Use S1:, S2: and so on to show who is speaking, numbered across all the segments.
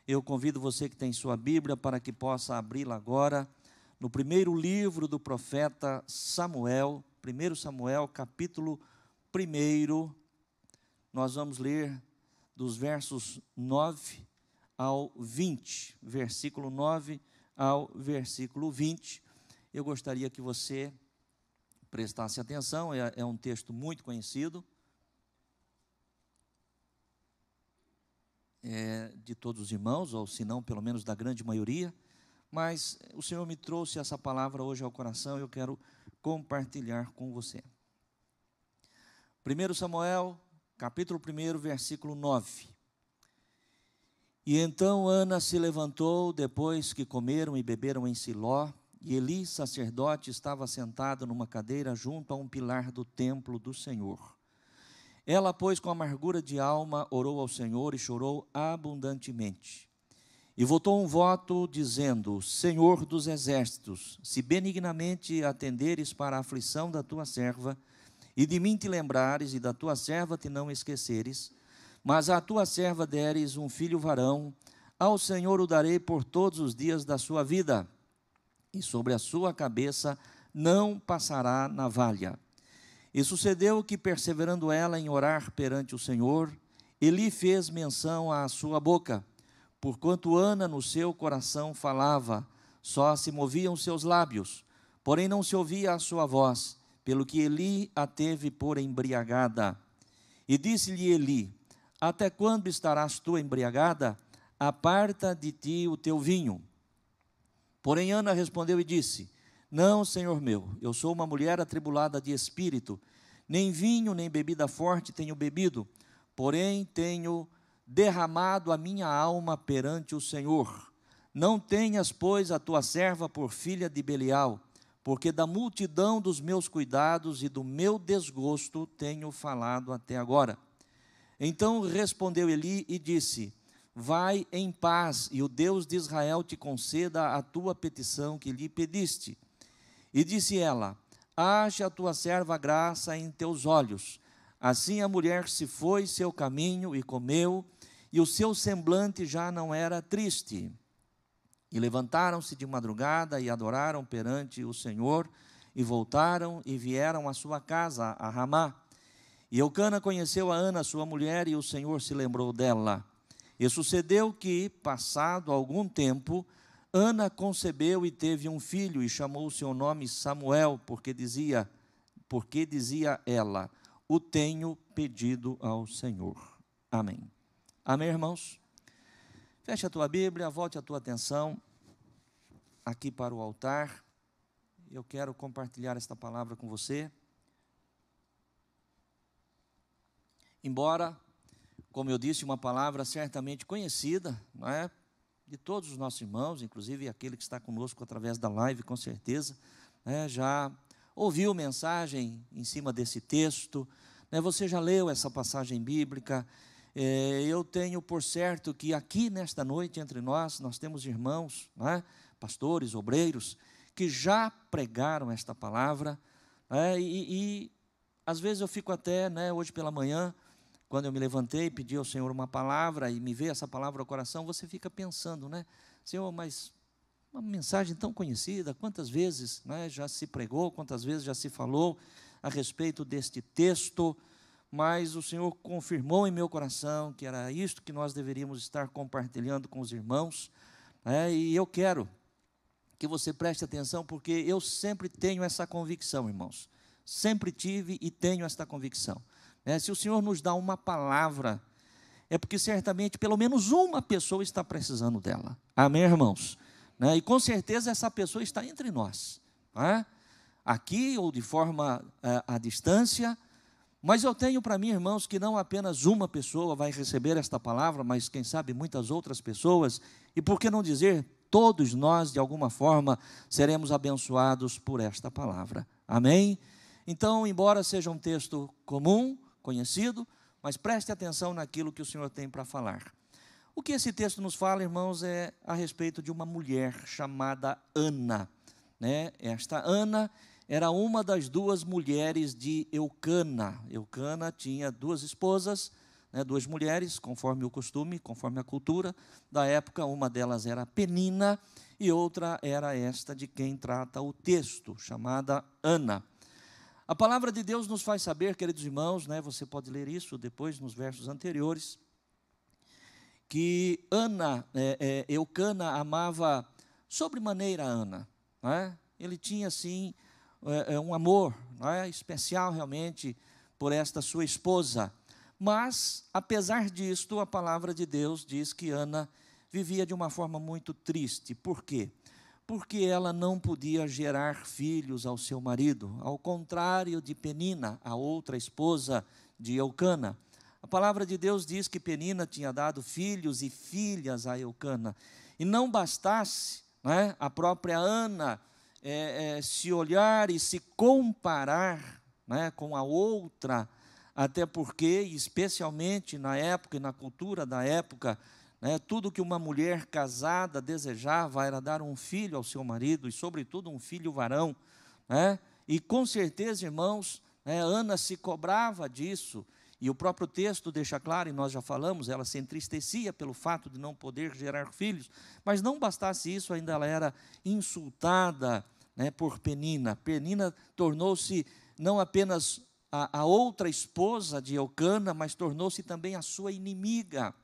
S1: Eu convido você que tem sua Bíblia para que possa abri-la agora no primeiro livro do profeta Samuel, 1 Samuel, capítulo 1. Nós vamos ler dos versos 9 ao 20, versículo 9 ao versículo 20. Eu gostaria que você prestasse atenção, é um texto muito conhecido, de todos os irmãos, ou se não, pelo menos da grande maioria, mas o Senhor me trouxe essa palavra hoje ao coração e eu quero compartilhar com você. 1 Samuel, capítulo 1, versículo 9. E então Ana se levantou depois que comeram e beberam em Siló, e Eli, sacerdote, estava sentado numa cadeira junto a um pilar do templo do Senhor. Ela, pois, com amargura de alma, orou ao Senhor e chorou abundantemente. E votou um voto, dizendo: Senhor dos exércitos, se benignamente atenderes para a aflição da tua serva, e de mim te lembrares, e da tua serva te não esqueceres, mas à tua serva deres um filho varão, ao Senhor o darei por todos os dias da sua vida, e sobre a sua cabeça não passará navalha. E sucedeu que, perseverando ela em orar perante o Senhor, Eli fez menção à sua boca, porquanto Ana no seu coração falava, só se moviam seus lábios, porém não se ouvia a sua voz, pelo que Eli a teve por embriagada. E disse-lhe Eli: Até quando estarás tu embriagada? Aparta de ti o teu vinho. Porém Ana respondeu e disse: Não, Senhor meu, eu sou uma mulher atribulada de espírito, nem vinho nem bebida forte tenho bebido, porém tenho derramado a minha alma perante o Senhor. Não tenhas, pois, a tua serva por filha de Belial, porque da multidão dos meus cuidados e do meu desgosto tenho falado até agora. Então respondeu Eli e disse: Vai em paz, e o Deus de Israel te conceda a tua petição que lhe pediste. E disse ela: Ache a tua serva graça em teus olhos. Assim a mulher se foi seu caminho e comeu, e o seu semblante já não era triste. E levantaram-se de madrugada e adoraram perante o Senhor, e voltaram e vieram à sua casa, a Ramá. E Eucana conheceu a Ana, sua mulher, e o Senhor se lembrou dela. E sucedeu que, passado algum tempo, Ana concebeu e teve um filho, e chamou o seu nome Samuel, porque dizia ela: O tenho pedido ao Senhor. Amém. Amém, irmãos? Feche a tua Bíblia, volte a tua atenção aqui para o altar. Eu quero compartilhar esta palavra com você. Embora, como eu disse, uma palavra certamente conhecida, não é? De todos os nossos irmãos, inclusive aquele que está conosco através da live, com certeza, né, já ouviu mensagem em cima desse texto, né, você já leu essa passagem bíblica. Eu tenho por certo que aqui nesta noite entre nós temos irmãos, né, pastores, obreiros, que já pregaram esta palavra, né, e às vezes eu fico até, né, hoje pela manhã, quando eu me levantei, pedi ao Senhor uma palavra e me veio essa palavra ao coração, você fica pensando, né? Senhor, mas uma mensagem tão conhecida, quantas vezes, né, já se pregou, quantas vezes já se falou a respeito deste texto, mas o Senhor confirmou em meu coração que era isto que nós deveríamos estar compartilhando com os irmãos, né? E eu quero que você preste atenção, porque eu sempre tenho essa convicção, irmãos, sempre tive e tenho esta convicção. Se o Senhor nos dá uma palavra, é porque certamente pelo menos uma pessoa está precisando dela. Amém, irmãos? E com certeza essa pessoa está entre nós, aqui ou de forma à distância. Mas eu tenho para mim, irmãos, que não apenas uma pessoa vai receber esta palavra, mas quem sabe muitas outras pessoas, e por que não dizer, todos nós de alguma forma seremos abençoados por esta palavra. Amém? Então, embora seja um texto comum, conhecido, mas preste atenção naquilo que o Senhor tem para falar. O que esse texto nos fala, irmãos, é a respeito de uma mulher chamada Ana, né? Esta Ana era uma das duas mulheres de Eucana. Eucana tinha duas esposas, né, duas mulheres, conforme o costume, conforme a cultura da época. Uma delas era Penina e outra era esta de quem trata o texto, chamada Ana. A palavra de Deus nos faz saber, queridos irmãos, né, você pode ler isso depois nos versos anteriores, que Eucana amava sobremaneira Ana, né? Ele tinha, assim, um amor, né, especial realmente por esta sua esposa. Mas, apesar disto, a palavra de Deus diz que Ana vivia de uma forma muito triste. Por quê? Porque ela não podia gerar filhos ao seu marido, ao contrário de Penina, a outra esposa de Eucana. A palavra de Deus diz que Penina tinha dado filhos e filhas a Eucana. E não bastasse, né, a própria Ana se olhar e se comparar, né, com a outra, até porque, especialmente na época e na cultura da época, né, tudo que uma mulher casada desejava era dar um filho ao seu marido, e sobretudo um filho varão, né? E com certeza, irmãos, né, Ana se cobrava disso, e o próprio texto deixa claro, e nós já falamos, ela se entristecia pelo fato de não poder gerar filhos, mas não bastasse isso, ainda ela era insultada, né, por Penina. Penina tornou-se não apenas a outra esposa de Eucana, mas tornou-se também a sua inimiga.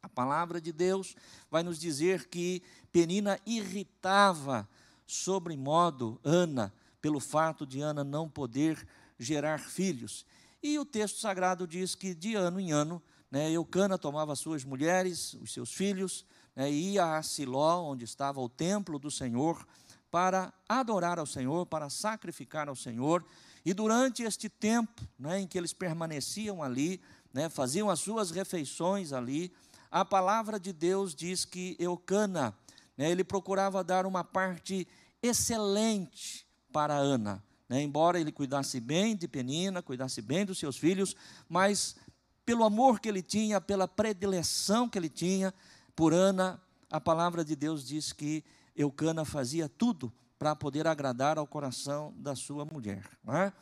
S1: A palavra de Deus vai nos dizer que Penina irritava sobremodo Ana, pelo fato de Ana não poder gerar filhos. E o texto sagrado diz que de ano em ano, né, Eucana tomava suas mulheres, os seus filhos, né, e ia a Siló, onde estava o templo do Senhor, para adorar ao Senhor, para sacrificar ao Senhor. E durante este tempo, né, em que eles permaneciam ali, né, faziam as suas refeições ali, a palavra de Deus diz que Eucana, né, ele procurava dar uma parte excelente para Ana, né, embora ele cuidasse bem de Penina, cuidasse bem dos seus filhos, mas pelo amor que ele tinha, pela predileção que ele tinha por Ana, a palavra de Deus diz que Eucana fazia tudo para poder agradar ao coração da sua mulher, não é?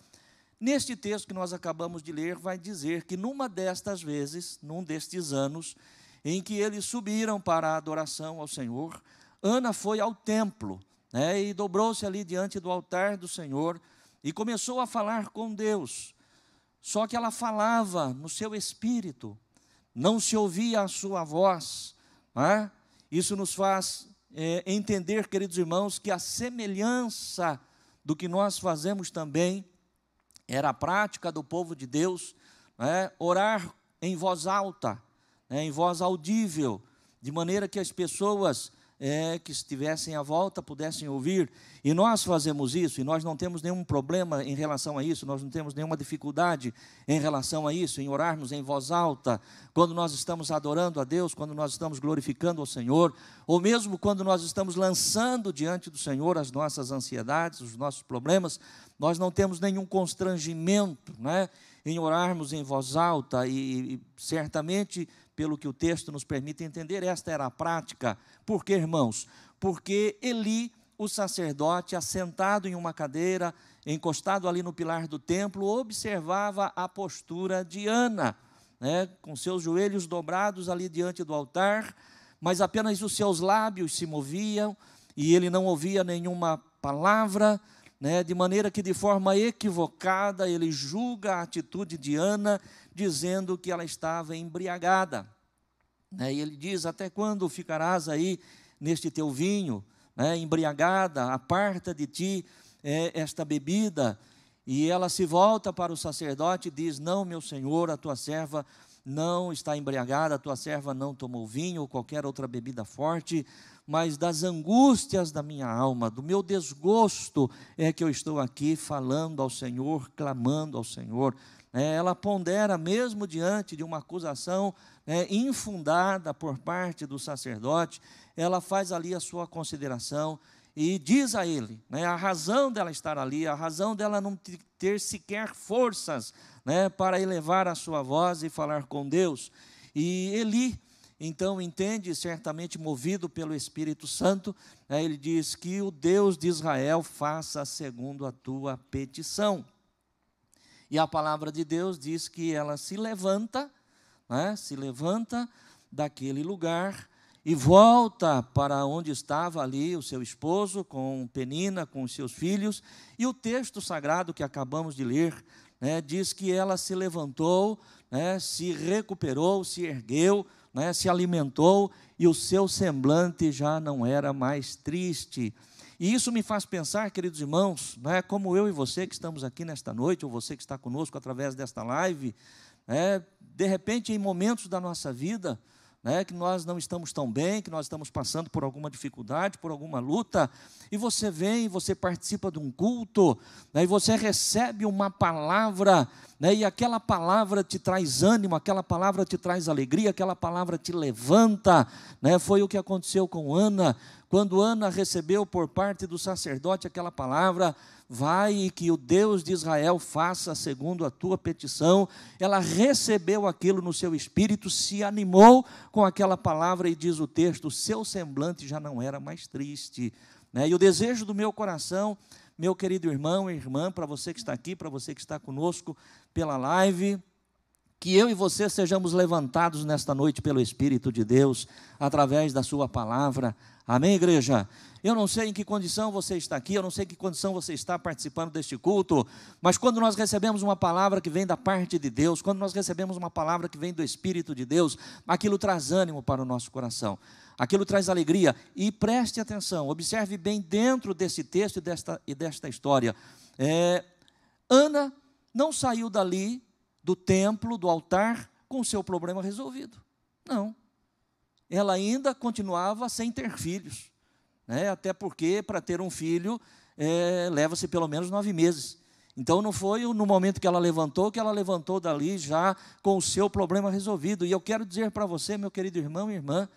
S1: Neste texto que nós acabamos de ler, vai dizer que numa destas vezes, num destes anos, em que eles subiram para a adoração ao Senhor, Ana foi ao templo, né, e dobrou-se ali diante do altar do Senhor, e começou a falar com Deus. Só que ela falava no seu espírito, não se ouvia a sua voz, né? Isso nos faz entender, queridos irmãos, que a semelhança do que nós fazemos também era a prática do povo de Deus, né? Orar em voz alta, né? Em voz audível, de maneira que as pessoas que estivessem à volta pudessem ouvir. E nós fazemos isso, e nós não temos nenhum problema em relação a isso, nós não temos nenhuma dificuldade em relação a isso, em orarmos em voz alta, quando nós estamos adorando a Deus, quando nós estamos glorificando ao Senhor, ou mesmo quando nós estamos lançando diante do Senhor as nossas ansiedades, os nossos problemas. Nós não temos nenhum constrangimento, né, em orarmos em voz alta, e certamente, pelo que o texto nos permite entender, esta era a prática. Por quê, irmãos? Porque Eli, o sacerdote, assentado em uma cadeira, encostado ali no pilar do templo, observava a postura de Ana, né, com seus joelhos dobrados ali diante do altar, mas apenas os seus lábios se moviam, e ele não ouvia nenhuma palavra, né, de maneira que, de forma equivocada, ele julga a atitude de Ana, dizendo que ela estava embriagada, né, e ele diz: até quando ficarás aí neste teu vinho, né, embriagada? Aparta de ti esta bebida. E ela se volta para o sacerdote e diz: não, meu senhor, a tua serva não está embriagada, a tua serva não tomou vinho ou qualquer outra bebida forte, mas das angústias da minha alma, do meu desgosto, é que eu estou aqui falando ao Senhor, clamando ao Senhor. Ela pondera, mesmo diante de uma acusação infundada por parte do sacerdote, ela faz ali a sua consideração e diz a ele, a razão dela estar ali, a razão dela não ter sequer forças, para elevar a sua voz e falar com Deus. E Eli, então, entende, certamente movido pelo Espírito Santo, ele diz que o Deus de Israel faça segundo a tua petição. E a palavra de Deus diz que ela se levanta, né, se levanta daquele lugar e volta para onde estava ali o seu esposo, com Penina, com os seus filhos. E o texto sagrado que acabamos de ler, né, diz que ela se levantou, né, se recuperou, se ergueu, né, se alimentou, e o seu semblante já não era mais triste. E isso me faz pensar, queridos irmãos, né, como eu e você que estamos aqui nesta noite, ou você que está conosco através desta live, de repente, em momentos da nossa vida, que nós não estamos tão bem, que nós estamos passando por alguma dificuldade, por alguma luta, e você vem, você participa de um culto, e você recebe uma palavra, e aquela palavra te traz ânimo, aquela palavra te traz alegria, aquela palavra te levanta, foi o que aconteceu com Ana. Quando Ana recebeu por parte do sacerdote aquela palavra, vai e que o Deus de Israel faça segundo a tua petição, ela recebeu aquilo no seu espírito, se animou com aquela palavra, e diz o texto, o seu semblante já não era mais triste. E o desejo do meu coração, meu querido irmão e irmã, para você que está aqui, para você que está conosco pela live, que eu e você sejamos levantados nesta noite pelo Espírito de Deus, através da sua palavra. Amém, igreja? Eu não sei em que condição você está aqui, eu não sei em que condição você está participando deste culto, mas quando nós recebemos uma palavra que vem da parte de Deus, quando nós recebemos uma palavra que vem do Espírito de Deus, aquilo traz ânimo para o nosso coração, aquilo traz alegria. E preste atenção, observe bem dentro desse texto e desta história. Ana não saiu dali, do templo, do altar, com o seu problema resolvido. Não. Ela ainda continuava sem ter filhos. Até porque, para ter um filho, leva-se pelo menos 9 meses. Então, não foi no momento que ela levantou dali já com o seu problema resolvido. E eu quero dizer para você, meu querido irmão e irmã,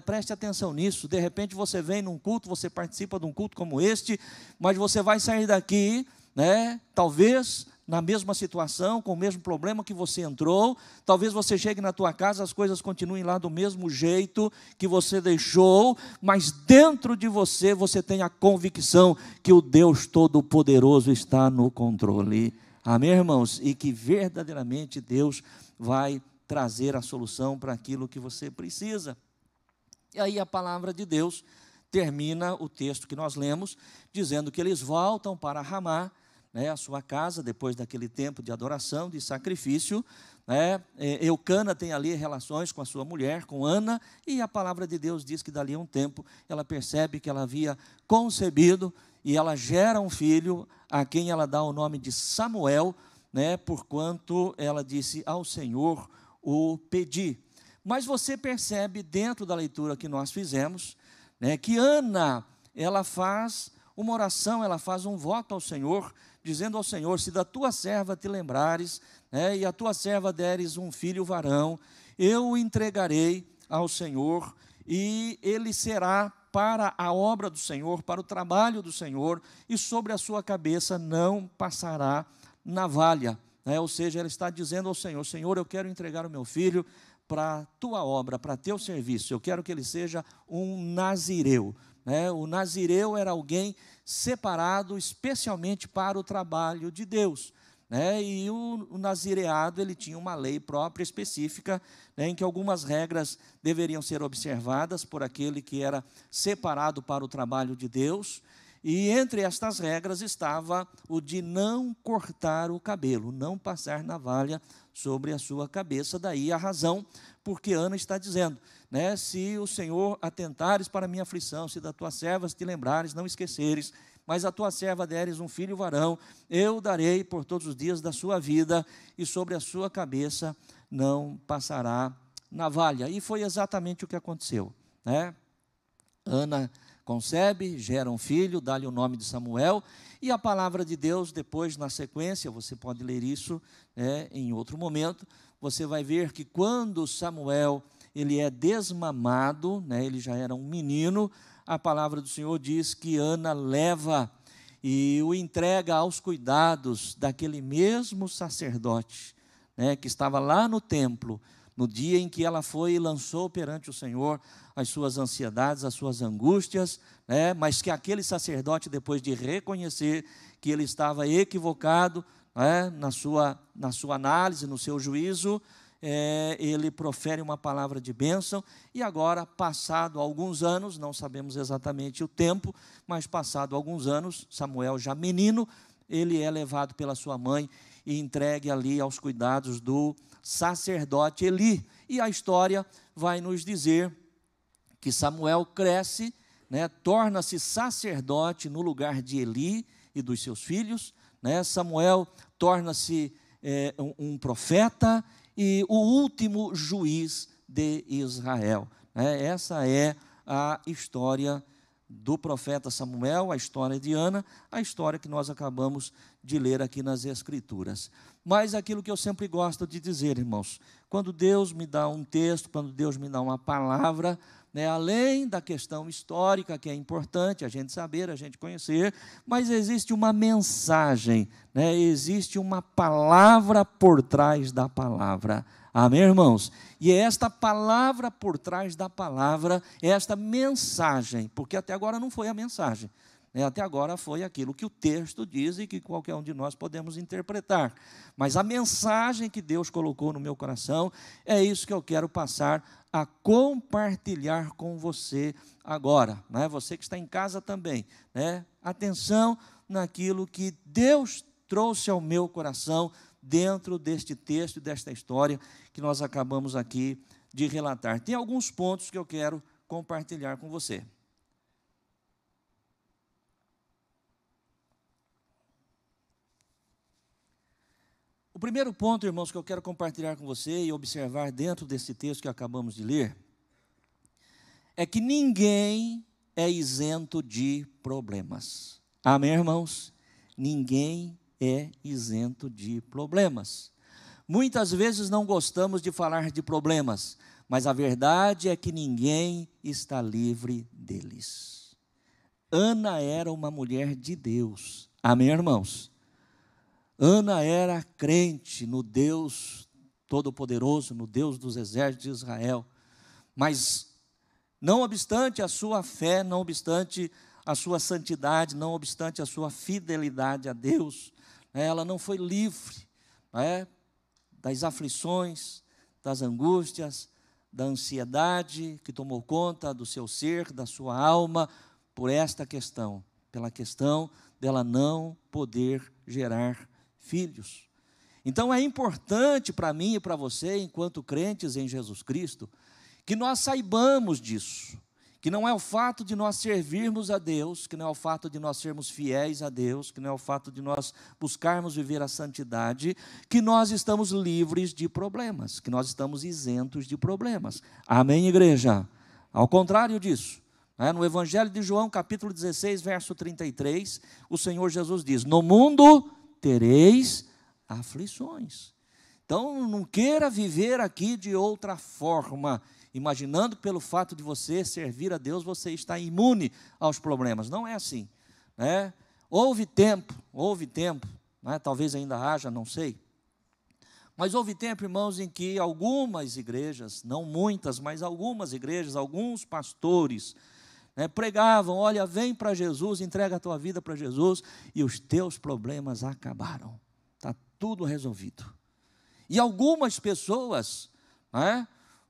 S1: preste atenção nisso. De repente, você vem num culto, você participa de um culto como este, mas você vai sair daqui, talvez na mesma situação, com o mesmo problema que você entrou. Talvez você chegue na tua casa, as coisas continuem lá do mesmo jeito que você deixou, mas dentro de você, você tem a convicção que o Deus Todo-Poderoso está no controle. Amém, irmãos? E que verdadeiramente Deus vai trazer a solução para aquilo que você precisa. E aí a palavra de Deus termina o texto que nós lemos, dizendo que eles voltam para Ramá, a sua casa, depois daquele tempo de adoração, de sacrifício. Eucana tem ali relações com a sua mulher, com Ana, e a palavra de Deus diz que dali a um tempo ela percebe que ela havia concebido, e ela gera um filho, a quem ela dá o nome de Samuel, porquanto ela disse ao Senhor o pedi. Mas você percebe dentro da leitura que nós fizemos, que Ana, ela faz uma oração, ela faz um voto ao Senhor, dizendo ao Senhor, se da tua serva te lembrares, e a tua serva deres um filho varão, eu o entregarei ao Senhor, e ele será para a obra do Senhor, para o trabalho do Senhor, e sobre a sua cabeça não passará navalha. Ou seja, ela está dizendo ao Senhor, Senhor, eu quero entregar o meu filho para a tua obra, para teu serviço, eu quero que ele seja um nazireu. O nazireu era alguém separado especialmente para o trabalho de Deus. E o nazireado, ele tinha uma lei própria, específica, em que algumas regras deveriam ser observadas por aquele que era separado para o trabalho de Deus. E entre estas regras estava o de não cortar o cabelo, não passar navalha sobre a sua cabeça. Daí a razão porque Ana está dizendo, se o Senhor atentares para a minha aflição, se da tua serva te lembrares, não esqueceres, mas a tua serva deres um filho varão, eu darei por todos os dias da sua vida, e sobre a sua cabeça não passará navalha. E foi exatamente o que aconteceu. Ana concebe, gera um filho, dá-lhe o nome de Samuel, e a palavra de Deus, depois, na sequência, você pode ler isso em outro momento, você vai ver que quando Samuel ele é desmamado, ele já era um menino, a palavra do Senhor diz que Ana leva e o entrega aos cuidados daquele mesmo sacerdote, que estava lá no templo, no dia em que ela foi e lançou perante o Senhor as suas ansiedades, as suas angústias, mas que aquele sacerdote, depois de reconhecer que ele estava equivocado, na sua análise, no seu juízo, ele profere uma palavra de bênção, e agora, passado alguns anos, não sabemos exatamente o tempo, mas passado alguns anos, Samuel já menino, ele é levado pela sua mãe e entregue ali aos cuidados do sacerdote Eli. E a história vai nos dizer que Samuel cresce, torna-se sacerdote no lugar de Eli e dos seus filhos, Samuel torna-se um profeta e o último juiz de Israel. Essa é a história do profeta Samuel, a história de Ana, a história que nós acabamos de ler aqui nas Escrituras. Mas aquilo que eu sempre gosto de dizer, irmãos, quando Deus me dá um texto, quando Deus me dá uma palavra, além da questão histórica, que é importante a gente saber, a gente conhecer, mas existe uma mensagem, existe uma palavra por trás da palavra. Amém, irmãos? E é esta palavra por trás da palavra, é esta mensagem, porque até agora não foi a mensagem, até agora foi aquilo que o texto diz e que qualquer um de nós podemos interpretar. Mas a mensagem que Deus colocou no meu coração, é isso que eu quero passar a compartilhar com você agora. Você que está em casa também, atenção naquilo que Deus trouxe ao meu coração, dentro deste texto, desta história que nós acabamos aqui de relatar. Tem alguns pontos que eu quero compartilhar com você. O primeiro ponto, irmãos, que eu quero compartilhar com você e observar dentro desse texto que acabamos de ler, é que ninguém é isento de problemas. Amém, irmãos? Ninguém é isento de problemas. Muitas vezes não gostamos de falar de problemas, mas a verdade é que ninguém está livre deles. Ana era uma mulher de Deus. Amém, irmãos? Ana era crente no Deus Todo-Poderoso, no Deus dos exércitos de Israel. Mas, não obstante a sua fé, não obstante a sua santidade, não obstante a sua fidelidade a Deus, ela não foi livre das aflições, das angústias, da ansiedade que tomou conta do seu ser, da sua alma, por esta questão, pela questão dela não poder gerar filhos. Então é importante para mim e para você, enquanto crentes em Jesus Cristo, que nós saibamos disso, que não é o fato de nós servirmos a Deus, que não é o fato de nós sermos fiéis a Deus, que não é o fato de nós buscarmos viver a santidade, que nós estamos livres de problemas, que nós estamos isentos de problemas. Amém, igreja? Ao contrário disso, no Evangelho de João, capítulo 16, verso 33, o Senhor Jesus diz: no mundo tereis aflições. Então, não queira viver aqui de outra forma, imaginando que pelo fato de você servir a Deus, você está imune aos problemas. Não é assim. Houve tempo, talvez ainda haja, não sei. Mas houve tempo, irmãos, em que algumas igrejas, não muitas, mas algumas igrejas, alguns pastores, pregavam: olha, vem para Jesus, entrega a tua vida para Jesus, e os teus problemas acabaram. Está tudo resolvido. E algumas pessoas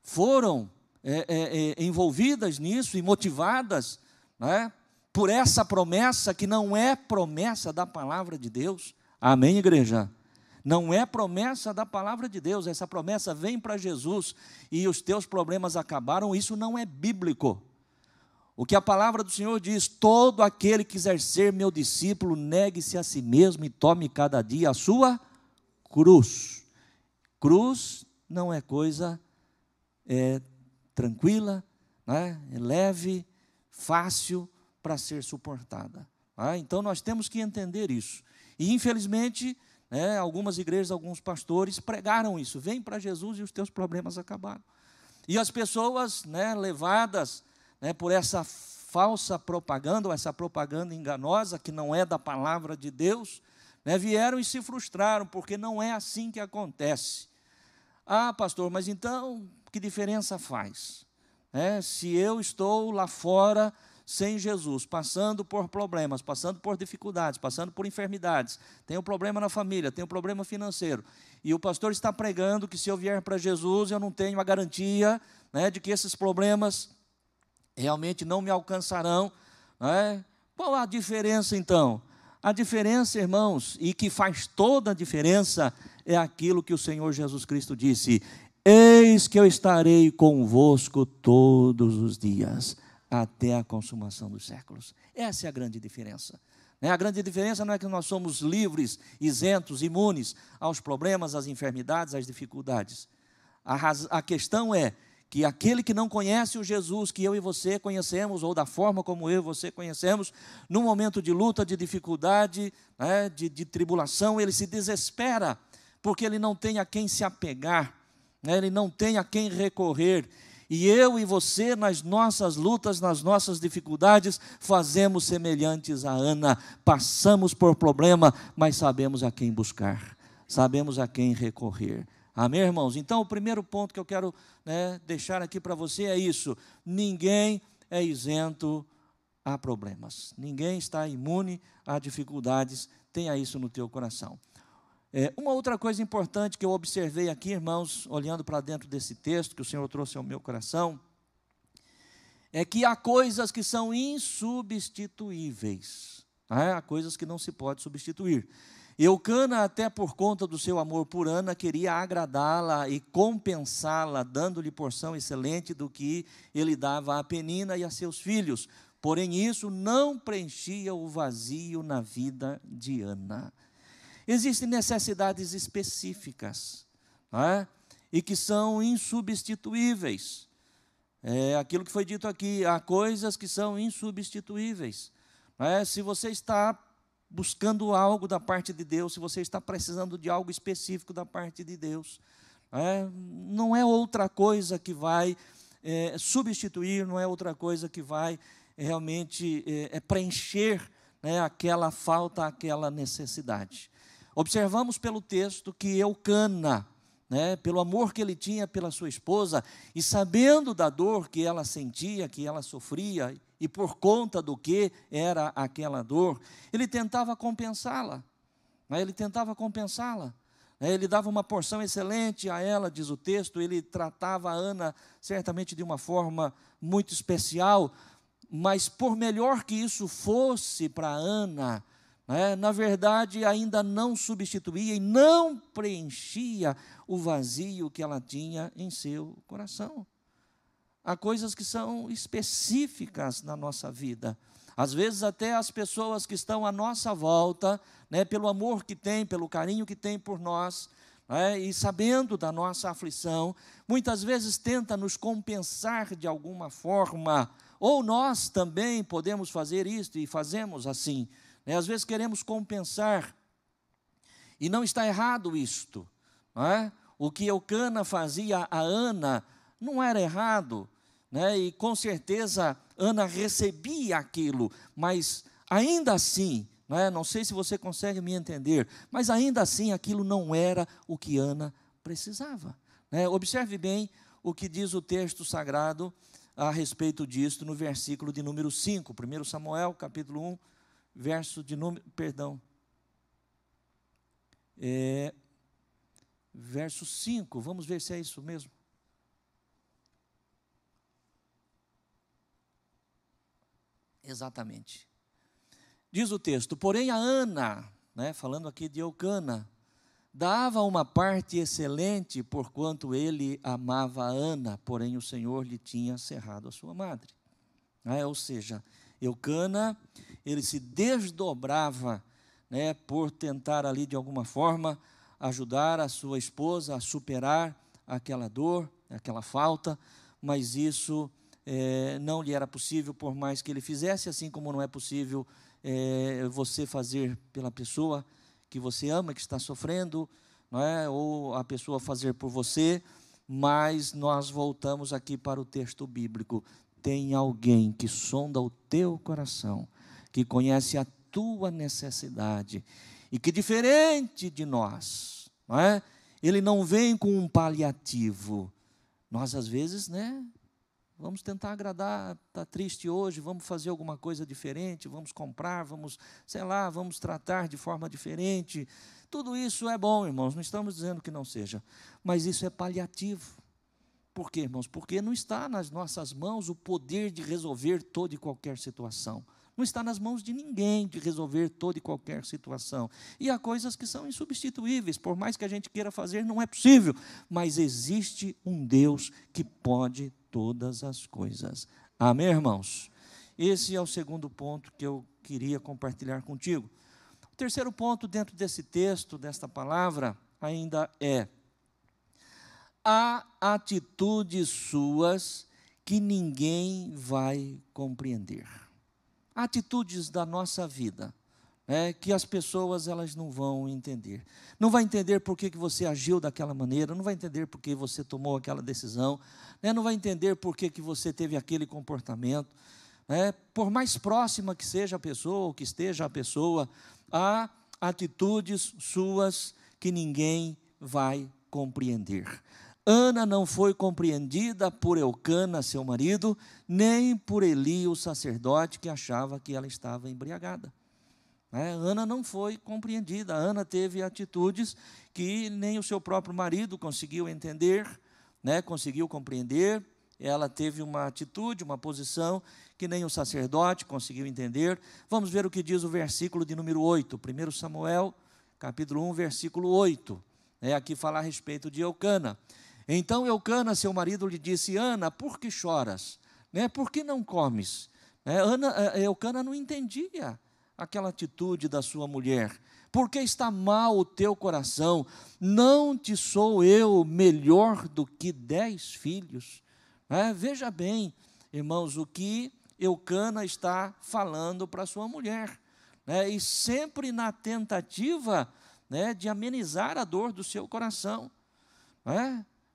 S1: foram envolvidas nisso e motivadas por essa promessa, que não é promessa da palavra de Deus. Amém, igreja? Não é promessa da palavra de Deus. Essa promessa: vem para Jesus e os teus problemas acabaram. Isso não é bíblico. O que a palavra do Senhor diz: todo aquele que quiser ser meu discípulo, negue-se a si mesmo e tome cada dia a sua cruz. Cruz não é coisa tranquila, é leve, fácil para ser suportada. Então nós temos que entender isso. E infelizmente, algumas igrejas, alguns pastores pregaram isso: vem para Jesus e os teus problemas acabaram. E as pessoas, levadas por essa falsa propaganda, ou essa propaganda enganosa, que não é da palavra de Deus, vieram e se frustraram, porque não é assim que acontece. Ah, pastor, mas então, que diferença faz? Se eu estou lá fora, sem Jesus, passando por problemas, passando por dificuldades, passando por enfermidades, tem um problema na família, tem um problema financeiro, e o pastor está pregando que se eu vier para Jesus, eu não tenho a garantia, né, de que esses problemas realmente não me alcançarão, né? Qual a diferença então? A diferença, irmãos, e que faz toda a diferença, é aquilo que o Senhor Jesus Cristo disse: eis que eu estarei convosco todos os dias, até a consumação dos séculos. Essa é a grande diferença. A grande diferença não é que nós somos livres, isentos, imunes aos problemas, às enfermidades, às dificuldades. A questão é que aquele que não conhece o Jesus que eu e você conhecemos, ou da forma como eu e você conhecemos, no momento de luta, de dificuldade, né, de tribulação, ele se desespera, porque ele não tem a quem se apegar, né, ele não tem a quem recorrer. E eu e você, nas nossas lutas, nas nossas dificuldades, fazemos semelhantes a Ana, passamos por problema, mas sabemos a quem buscar, sabemos a quem recorrer. Amém, irmãos? Então, o primeiro ponto que eu quero, né, deixar aqui para você é isso: ninguém é isento a problemas, ninguém está imune a dificuldades, tenha isso no teu coração. Uma outra coisa importante que eu observei aqui, irmãos, olhando para dentro desse texto que o Senhor trouxe ao meu coração, é que há coisas que são insubstituíveis, né? Há coisas que não se pode substituir. Eucana, até por conta do seu amor por Ana, queria agradá-la e compensá-la, dando-lhe porção excelente do que ele dava a Penina e a seus filhos. Porém, isso não preenchia o vazio na vida de Ana. Existem necessidades específicas, né, e que são insubstituíveis. Aquilo que foi dito aqui, há coisas que são insubstituíveis. Se você está buscando algo da parte de Deus, se você está precisando de algo específico da parte de Deus, não é outra coisa que vai substituir, não é outra coisa que vai realmente preencher, né, aquela falta, aquela necessidade. Observamos pelo texto que Eucana, né, pelo amor que ele tinha pela sua esposa, e sabendo da dor que ela sentia, que ela sofria, e por conta do que era aquela dor, ele tentava compensá-la, né, ele dava uma porção excelente a ela, diz o texto, ele tratava a Ana certamente de uma forma muito especial, mas por melhor que isso fosse para Ana, na verdade ainda não substituía e não preenchia o vazio que ela tinha em seu coração. Há coisas que são específicas na nossa vida. Às vezes até as pessoas que estão à nossa volta, né, pelo amor que têm, pelo carinho que têm por nós, e sabendo da nossa aflição, muitas vezes tenta nos compensar de alguma forma, ou nós também podemos fazer isso e fazemos assim. Às vezes queremos compensar, e não está errado isto, não é? O que Eucana fazia a Ana não era errado, né? E com certeza Ana recebia aquilo, mas ainda assim, não sei se você consegue me entender, mas ainda assim aquilo não era o que Ana precisava. Observe bem o que diz o texto sagrado a respeito disto no versículo de número 5, 1 Samuel, capítulo 1, verso de número, verso 5, vamos ver se é isso mesmo. Exatamente. Diz o texto: porém a Ana, falando aqui de Eucana, dava uma parte excelente, porquanto ele amava a Ana, porém o Senhor lhe tinha cerrado a sua madre. Ou seja, Eucana, ele se desdobrava, por tentar ali de alguma forma ajudar a sua esposa a superar aquela dor, aquela falta, mas isso não lhe era possível, por mais que ele fizesse, assim como não é possível você fazer pela pessoa que você ama, que está sofrendo, ou a pessoa fazer por você. Mas nós voltamos aqui para o texto bíblico. Tem alguém que sonda o teu coração, que conhece a tua necessidade, e que diferente de nós, ele não vem com um paliativo. Nós às vezes, vamos tentar agradar, está triste hoje, vamos fazer alguma coisa diferente, vamos comprar, vamos, sei lá, vamos tratar de forma diferente. Tudo isso é bom, irmãos, não estamos dizendo que não seja, mas isso é paliativo. Por quê, irmãos? Porque não está nas nossas mãos o poder de resolver toda e qualquer situação. Não está nas mãos de ninguém de resolver toda e qualquer situação. E há coisas que são insubstituíveis, por mais que a gente queira fazer, não é possível. Mas existe um Deus que pode todas as coisas. Amém, irmãos? Esse é o segundo ponto que eu queria compartilhar contigo. O terceiro ponto dentro desse texto, desta palavra, ainda é: há atitudes suas que ninguém vai compreender. Atitudes da nossa vida, que as pessoas elas não vão entender. Não vai entender por que você agiu daquela maneira, não vai entender por que você tomou aquela decisão, não vai entender por que você teve aquele comportamento. Por mais próxima que seja a pessoa, ou que esteja a pessoa, há atitudes suas que ninguém vai compreender. Ana não foi compreendida por Eucana, seu marido, nem por Eli, o sacerdote, que achava que ela estava embriagada. Ana não foi compreendida. Ana teve atitudes que nem o seu próprio marido conseguiu entender, conseguiu compreender. Ela teve uma atitude, uma posição que nem o sacerdote conseguiu entender. Vamos ver o que diz o versículo de número 8, 1 Samuel, capítulo 1, versículo 8. Aqui fala a respeito de Eucana. Então Eucana, seu marido, lhe disse: Ana, por que choras? Por que não comes? Eucana não entendia aquela atitude da sua mulher. Por que está mal o teu coração? Não te sou eu melhor do que 10 filhos? Veja bem, irmãos, o que Eucana está falando para sua mulher. E sempre na tentativa de amenizar a dor do seu coração.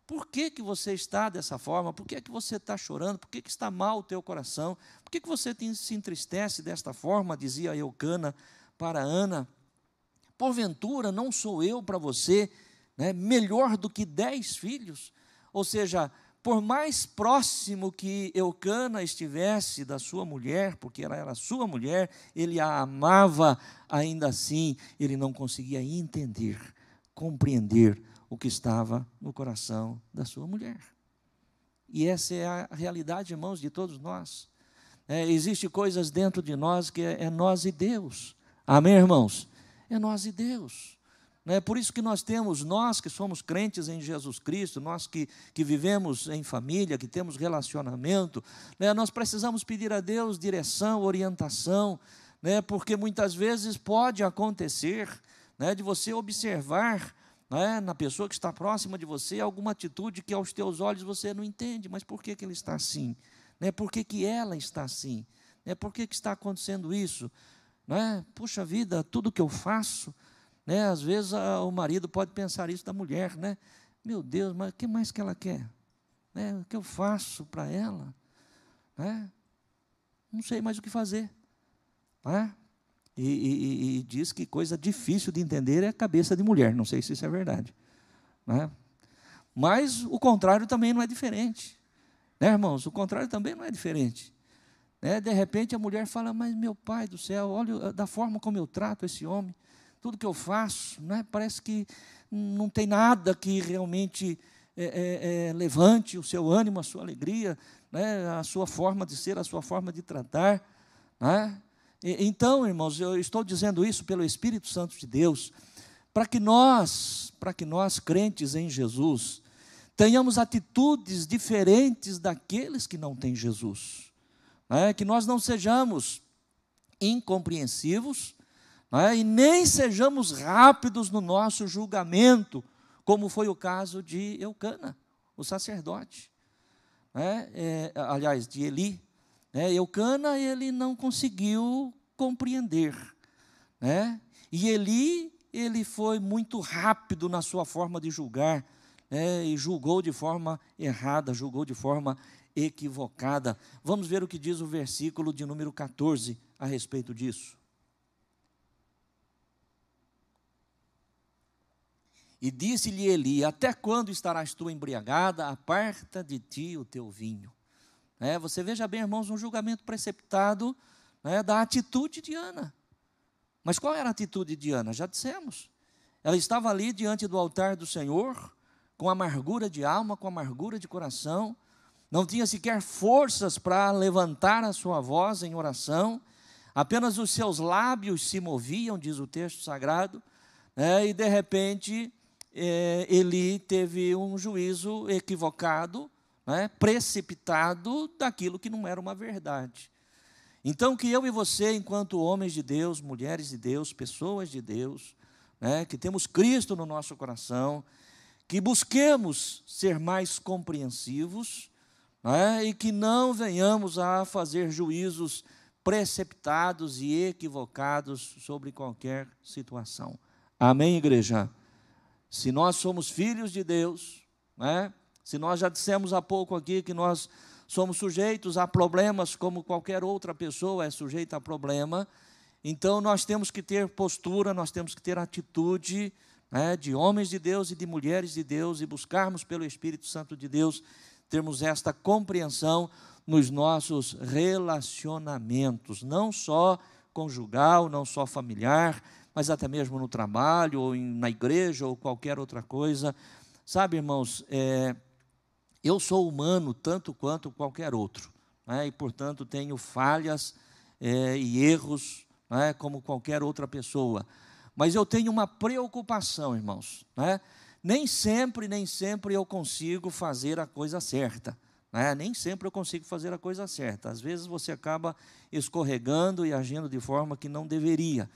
S1: Por que você está dessa forma? Por que você está chorando? Por que está mal o teu coração? Por que você se entristece desta forma? Dizia Eucana para Ana. Porventura não sou eu para você melhor do que 10 filhos? Ou seja, por mais próximo que Eucana estivesse da sua mulher, porque ela era sua mulher, ele a amava, ainda assim ele não conseguia entender, compreender o que estava no coração da sua mulher. E essa é a realidade, irmãos, de todos nós. Existem coisas dentro de nós que é nós e Deus. Amém, irmãos? É nós e Deus. Por isso que nós que somos crentes em Jesus Cristo, nós que vivemos em família, que temos relacionamento, nós precisamos pedir a Deus direção, orientação, porque muitas vezes pode acontecer de você observar na pessoa que está próxima de você alguma atitude que aos teus olhos você não entende, mas por que ele está assim? Por que ela está assim? Por que está acontecendo isso? Puxa vida, tudo que eu faço, às vezes o marido pode pensar isso da mulher, meu Deus, mas o que mais que ela quer? O que eu faço para ela? Não sei mais o que fazer. E diz que coisa difícil de entender é a cabeça de mulher, não sei se isso é verdade. Mas o contrário também não é diferente. Irmãos, o contrário também não é diferente. De repente a mulher fala: mas meu pai do céu, olha da forma como eu trato esse homem, tudo que eu faço, parece que não tem nada que realmente levante o seu ânimo, a sua alegria, a sua forma de ser, a sua forma de tratar. Então, irmãos, eu estou dizendo isso pelo Espírito Santo de Deus, para que nós crentes em Jesus, tenhamos atitudes diferentes daqueles que não têm Jesus. Que nós não sejamos incompreensivos, e nem sejamos rápidos no nosso julgamento, como foi o caso de Eucana, o sacerdote, aliás, de Eli. Eucana, ele não conseguiu compreender, e Eli, ele foi muito rápido na sua forma de julgar, e julgou de forma errada, julgou de forma equivocada. Vamos ver o que diz o versículo de número 14 a respeito disso. E disse-lhe Eli: até quando estarás tu embriagada? Aparta de ti o teu vinho. Você veja bem, irmãos, um julgamento preceptado, da atitude de Ana. Mas qual era a atitude de Ana? Já dissemos. Ela estava ali diante do altar do Senhor, com amargura de alma, com amargura de coração, não tinha sequer forças para levantar a sua voz em oração, apenas os seus lábios se moviam, diz o texto sagrado, e de repente Eli teve um juízo equivocado, precipitado daquilo que não era uma verdade. Então, que eu e você, enquanto homens de Deus, mulheres de Deus, pessoas de Deus, que temos Cristo no nosso coração, que busquemos ser mais compreensivos, e que não venhamos a fazer juízos preceptados e equivocados sobre qualquer situação. Amém, igreja? Se nós somos filhos de Deus, se nós já dissemos há pouco aqui que nós somos sujeitos a problemas como qualquer outra pessoa é sujeita a problema, então nós temos que ter postura, nós temos que ter atitude de homens de Deus e de mulheres de Deus e buscarmos pelo Espírito Santo de Deus termos esta compreensão nos nossos relacionamentos, não só conjugal, não só familiar, mas até mesmo no trabalho, ou na igreja, ou qualquer outra coisa. Sabe, irmãos, eu sou humano tanto quanto qualquer outro, e, portanto, tenho falhas e erros, como qualquer outra pessoa. Mas eu tenho uma preocupação, irmãos, Nem sempre eu consigo fazer a coisa certa, nem sempre eu consigo fazer a coisa certa. Às vezes você acaba escorregando e agindo de forma que não deveria,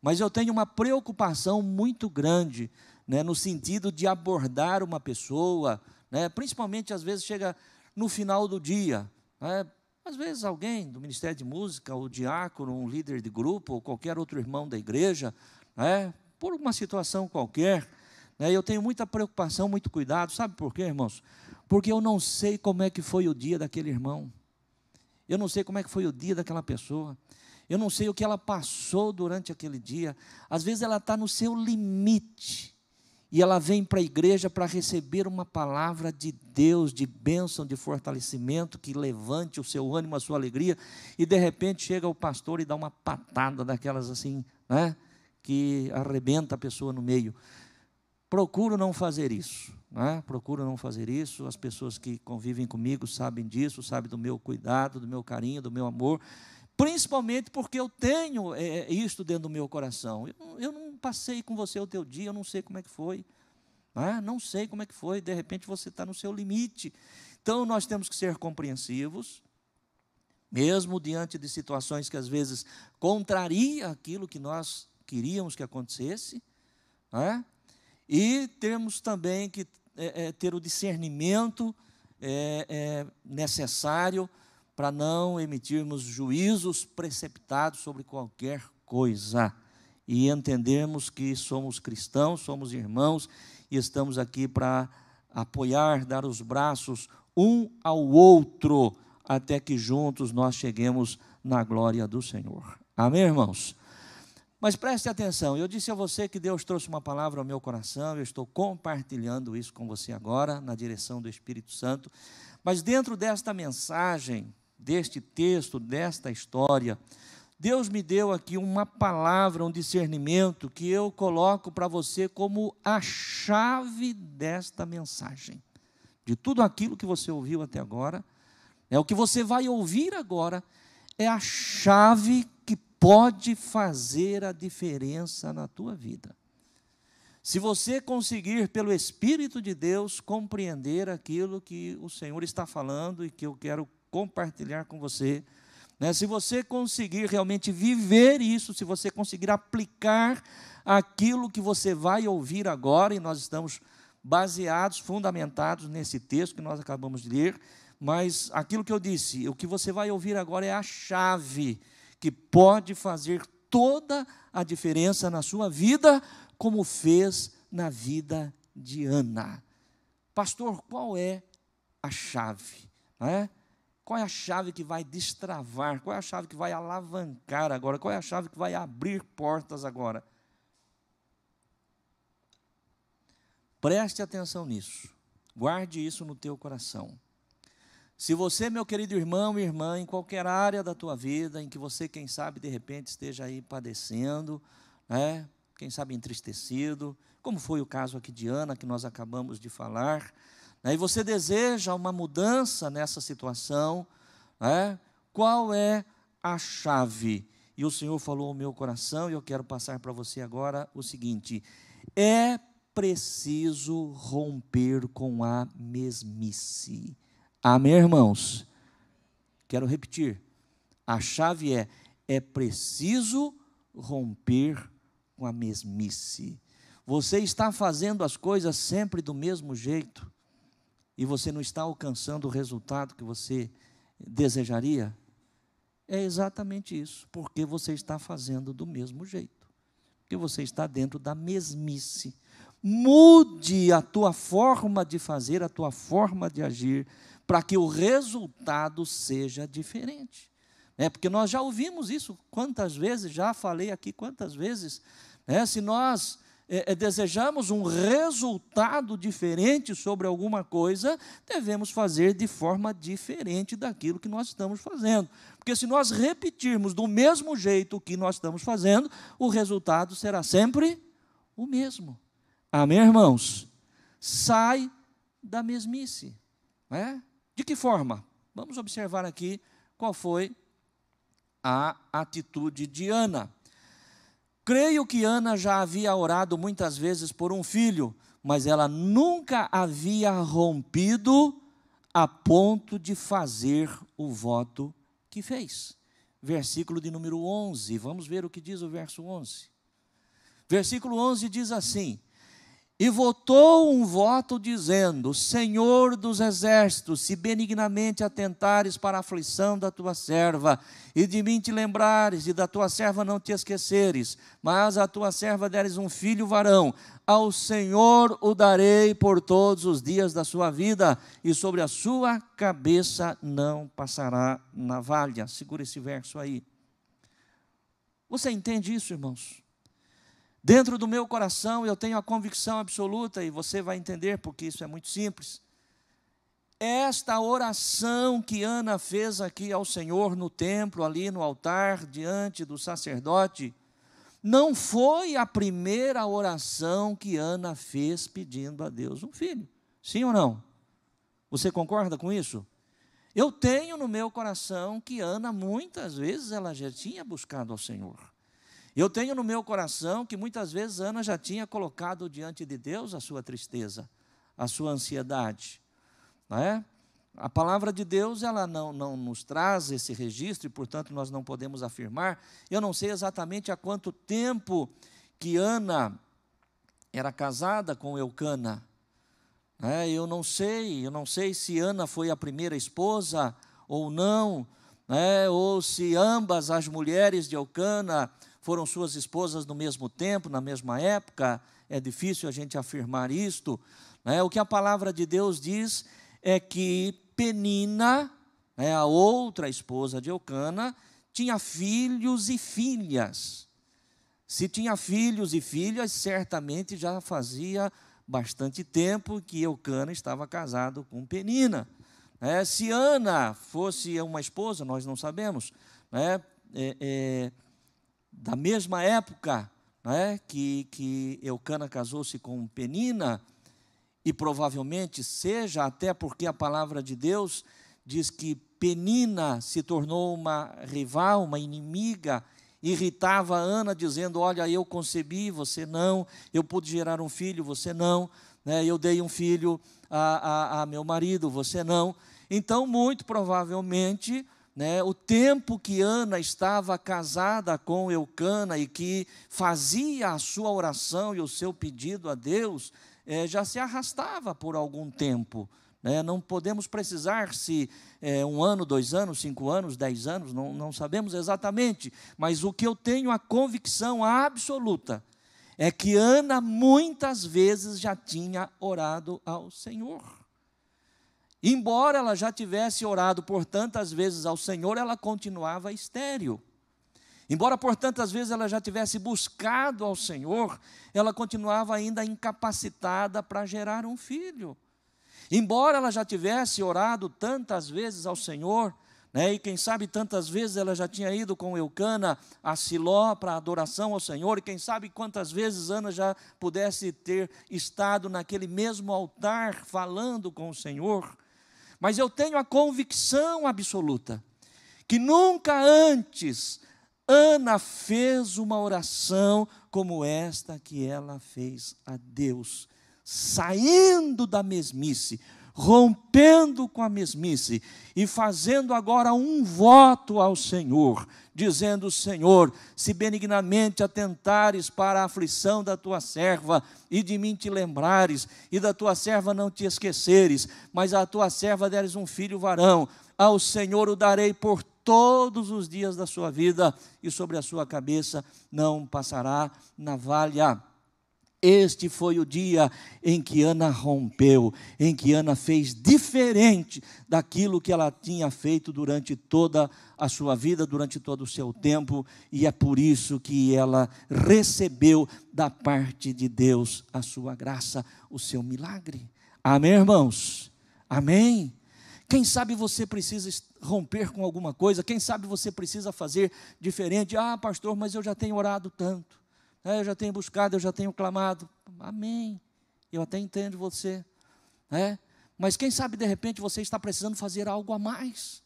S1: Mas eu tenho uma preocupação muito grande, no sentido de abordar uma pessoa, principalmente às vezes chega no final do dia, às vezes alguém do Ministério de Música, ou diácono, um líder de grupo, ou qualquer outro irmão da igreja, por uma situação qualquer, eu tenho muita preocupação, muito cuidado. Sabe por quê, irmãos? Porque eu não sei como é que foi o dia daquele irmão, eu não sei como é que foi o dia daquela pessoa, eu não sei o que ela passou durante aquele dia. Às vezes ela está no seu limite, e ela vem para a igreja para receber uma palavra de Deus, de bênção, de fortalecimento, que levante o seu ânimo, a sua alegria, e de repente chega o pastor e dá uma patada daquelas assim, que arrebenta a pessoa no meio. Procuro não fazer isso, procuro não fazer isso. As pessoas que convivem comigo sabem disso, sabem do meu cuidado, do meu carinho, do meu amor, principalmente porque eu tenho isto dentro do meu coração. Eu não passei com você o teu dia, eu não sei como é que foi, não sei como é que foi, de repente você está no seu limite. Então nós temos que ser compreensivos, mesmo diante de situações que às vezes contraria aquilo que nós queríamos que acontecesse, e temos também que ter o discernimento necessário para não emitirmos juízos preceptados sobre qualquer coisa, e entendermos que somos cristãos, somos irmãos, e estamos aqui para apoiar, dar os braços um ao outro, até que juntos nós cheguemos na glória do Senhor. Amém, irmãos? Mas preste atenção, eu disse a você que Deus trouxe uma palavra ao meu coração, eu estou compartilhando isso com você agora, na direção do Espírito Santo, mas dentro desta mensagem, deste texto, desta história, Deus me deu aqui uma palavra, um discernimento, que eu coloco para você como a chave desta mensagem. De tudo aquilo que você ouviu até agora, o que você vai ouvir agora, é a chave que pode fazer a diferença na tua vida. Se você conseguir, pelo Espírito de Deus, compreender aquilo que o Senhor está falando e que eu quero compartilhar com você, se você conseguir realmente viver isso, se você conseguir aplicar aquilo que você vai ouvir agora, e nós estamos baseados, fundamentados nesse texto que nós acabamos de ler, mas aquilo que eu disse, o que você vai ouvir agora é a chave que pode fazer toda a diferença na sua vida, como fez na vida de Ana. Pastor, qual é a chave? Qual é a chave que vai destravar? Qual é a chave que vai alavancar agora? Qual é a chave que vai abrir portas agora? Preste atenção nisso. Guarde isso no teu coração. Se você, meu querido irmão e irmã, em qualquer área da tua vida, em que você, quem sabe, de repente esteja aí padecendo, né? Quem sabe entristecido, como foi o caso aqui de Ana, que nós acabamos de falar, né? E você deseja uma mudança nessa situação, né? Qual é a chave? E o Senhor falou ao meu coração, e eu quero passar para você agora o seguinte: é preciso romper com a mesmice. Amém, irmãos? Quero repetir. A chave é preciso romper com a mesmice. Você está fazendo as coisas sempre do mesmo jeito e você não está alcançando o resultado que você desejaria? É exatamente isso, porque você está fazendo do mesmo jeito, porque você está dentro da mesmice. Mude a tua forma de fazer, a tua forma de agir, para que o resultado seja diferente. Porque nós já ouvimos isso quantas vezes, já falei aqui quantas vezes, se nós desejamos um resultado diferente sobre alguma coisa, devemos fazer de forma diferente daquilo que nós estamos fazendo. Porque se nós repetirmos do mesmo jeito o que nós estamos fazendo, o resultado será sempre o mesmo. Amém, irmãos? Sai da mesmice. De que forma? Vamos observar aqui qual foi a atitude de Ana. Creio que Ana já havia orado muitas vezes por um filho, mas ela nunca havia rompido a ponto de fazer o voto que fez. Versículo de número 11, vamos ver o que diz o verso 11. Versículo 11 diz assim: e votou um voto dizendo: Senhor dos exércitos, se benignamente atentares para a aflição da tua serva, e de mim te lembrares, e da tua serva não te esqueceres, mas a tua serva deres um filho varão, ao Senhor o darei por todos os dias da sua vida, e sobre a sua cabeça não passará navalha. Segura esse verso aí. Você entende isso, irmãos? Dentro do meu coração eu tenho a convicção absoluta, e você vai entender porque isso é muito simples. Esta oração que Ana fez aqui ao Senhor no templo, ali no altar, diante do sacerdote, não foi a primeira oração que Ana fez pedindo a Deus um filho. Sim ou não? Você concorda com isso? Eu tenho no meu coração que Ana, muitas vezes, ela já tinha buscado ao Senhor. Eu tenho no meu coração que muitas vezes Ana já tinha colocado diante de Deus a sua tristeza, a sua ansiedade. Não é? A palavra de Deus, ela não nos traz esse registro, e portanto nós não podemos afirmar. Eu não sei exatamente há quanto tempo que Ana era casada com Eucana. Eu não sei se Ana foi a primeira esposa ou não, ou se ambas as mulheres de Eucana foram suas esposas no mesmo tempo, na mesma época. É difícil a gente afirmar isto. O que a palavra de Deus diz é que Penina, a outra esposa de Eucana, tinha filhos e filhas. Se tinha filhos e filhas, certamente já fazia bastante tempo que Eucana estava casado com Penina. Se Ana fosse uma esposa, nós não sabemos, da mesma época que Eucana casou-se com Penina, e provavelmente seja, até porque a palavra de Deus diz que Penina se tornou uma rival, uma inimiga, irritava Ana, dizendo: olha, eu concebi, você não, eu pude gerar um filho, você não, eu dei um filho a meu marido, você não. Então, muito provavelmente, o tempo que Ana estava casada com Eucana e que fazia a sua oração e o seu pedido a Deus, já se arrastava por algum tempo. Não podemos precisar se 1 ano, 2 anos, 5 anos, 10 anos, não sabemos exatamente, mas o que eu tenho a convicção absoluta é que Ana muitas vezes já tinha orado ao Senhor. Embora ela já tivesse orado por tantas vezes ao Senhor, ela continuava estéril. Embora por tantas vezes ela já tivesse buscado ao Senhor, ela continuava ainda incapacitada para gerar um filho. Embora ela já tivesse orado tantas vezes ao Senhor, né, e quem sabe tantas vezes ela já tinha ido com Eucana a Siló para adoração ao Senhor, e quem sabe quantas vezes Ana já pudesse ter estado naquele mesmo altar falando com o Senhor, mas eu tenho a convicção absoluta que nunca antes Ana fez uma oração como esta que ela fez a Deus, saindo da mesmice, rompendo com a mesmice e fazendo agora um voto ao Senhor, dizendo: Senhor, se benignamente atentares para a aflição da tua serva e de mim te lembrares, e da tua serva não te esqueceres, mas a tua serva deres um filho varão, ao Senhor o darei por todos os dias da sua vida, e sobre a sua cabeça não passará navalha. Este foi o dia em que Ana rompeu, em que Ana fez diferente daquilo que ela tinha feito durante toda a sua vida, durante todo o seu tempo, e é por isso que ela recebeu da parte de Deus a sua graça, o seu milagre. Amém, irmãos? Amém? Quem sabe você precisa romper com alguma coisa, quem sabe você precisa fazer diferente. Ah, pastor, mas eu já tenho orado tanto. Eu já tenho buscado, eu já tenho clamado. Amém. Eu até entendo você. Mas quem sabe de repente você está precisando fazer algo a mais.